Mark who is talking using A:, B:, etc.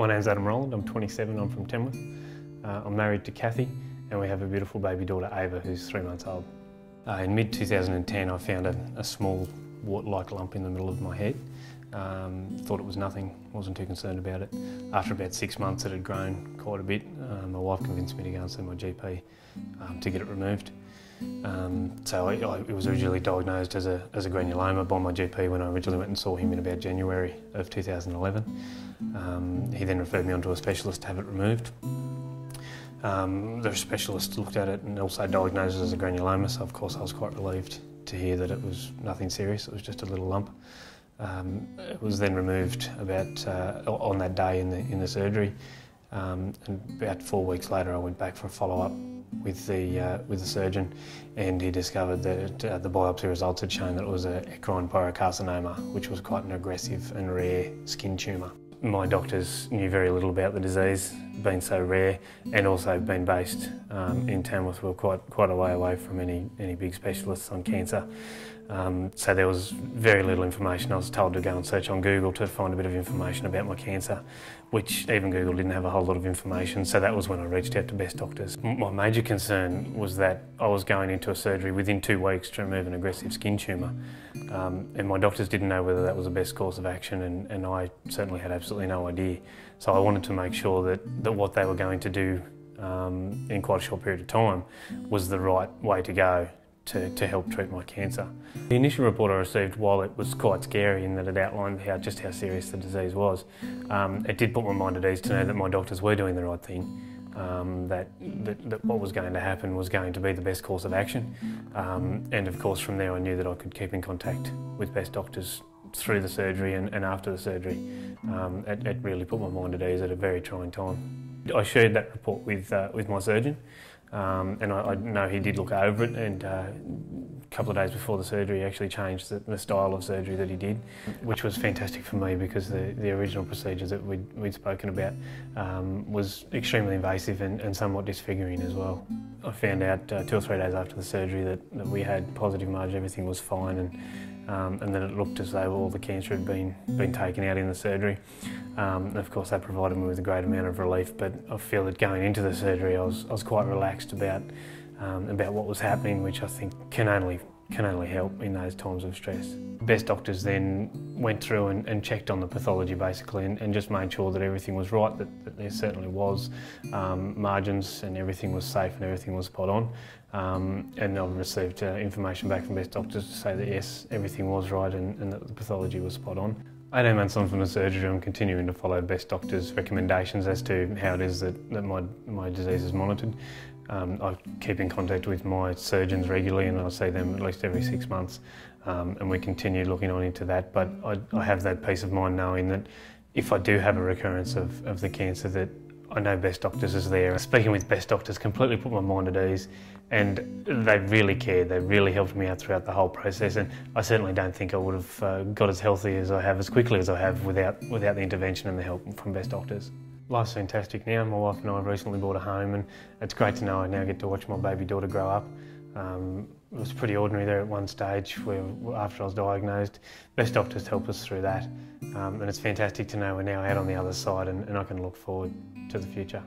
A: My name's Adam Rowland, I'm 27, I'm from Tamworth. I'm married to Kathy and we have a beautiful baby daughter Ava who's 3 months old. In mid-2010 I found a small wart-like lump in the middle of my head. Thought it was nothing, wasn't too concerned about it. After about 6 months it had grown quite a bit. My wife convinced me to go and see my GP to get it removed. So it was originally diagnosed as a granuloma by my GP when I originally went and saw him in about January of 2011. He then referred me on to a specialist to have it removed. The specialist looked at it and also diagnosed it as a granuloma, so of course I was quite relieved to hear that it was nothing serious, it was just a little lump. It was then removed about on that day in the surgery, and about 4 weeks later I went back for a follow-up with the surgeon, and he discovered that the biopsy results had shown that it was an eccrine porocarcinoma, which was quite an aggressive and rare skin tumour. My doctors knew very little about the disease, being so rare, and also being based in Tamworth. We were quite a way away from any big specialists on cancer. So there was very little information. I was told to go and search on Google to find a bit of information about my cancer, which even Google didn't have a whole lot of information, so that was when I reached out to Best Doctors. My major concern was that I was going into a surgery within 2 weeks to remove an aggressive skin tumour, and my doctors didn't know whether that was the best course of action, and I certainly had absolutely no idea. So I wanted to make sure that what they were going to do in quite a short period of time was the right way to go to help treat my cancer. The initial report I received, while it was quite scary in that it outlined just how serious the disease was, it did put my mind at ease to know that my doctors were doing the right thing, that what was going to happen was going to be the best course of action, and of course from there I knew that I could keep in contact with Best Doctors through the surgery and after the surgery. It really put my mind at ease at a very trying time. I shared that report with my surgeon, and I know he did look over it, and a couple of days before the surgery he actually changed the style of surgery that he did, which was fantastic for me because the original procedure that we'd spoken about was extremely invasive and somewhat disfiguring as well. I found out 2 or 3 days after the surgery that we had positive margin, everything was fine, and then it looked as though all the cancer had been taken out in the surgery. And of course that provided me with a great amount of relief, but I feel that going into the surgery I was quite relaxed about what was happening, which I think can only help in those times of stress. Best Doctors then went through and checked on the pathology basically, and just made sure that everything was right, that there certainly was margins and everything was safe and everything was spot on. And I've received information back from Best Doctors to say that yes, everything was right and that the pathology was spot on. 18 months on from the surgery, I'm continuing to follow Best Doctors' recommendations as to how it is that my disease is monitored. I keep in contact with my surgeons regularly, and I see them at least every 6 months, and we continue looking on into that. But I have that peace of mind knowing that if I do have a recurrence of the cancer, that I know Best Doctors is there. Speaking with Best Doctors completely put my mind at ease, and they really cared. They really helped me out throughout the whole process, and I certainly don't think I would have got as healthy as I have, as quickly as I have, without the intervention and the help from Best Doctors. Life's fantastic now. My wife and I have recently bought a home, and it's great to know I now get to watch my baby daughter grow up. It was pretty ordinary there at one stage where, after I was diagnosed. Best Doctors helped us through that, and it's fantastic to know we're now out on the other side, and I can look forward to the future.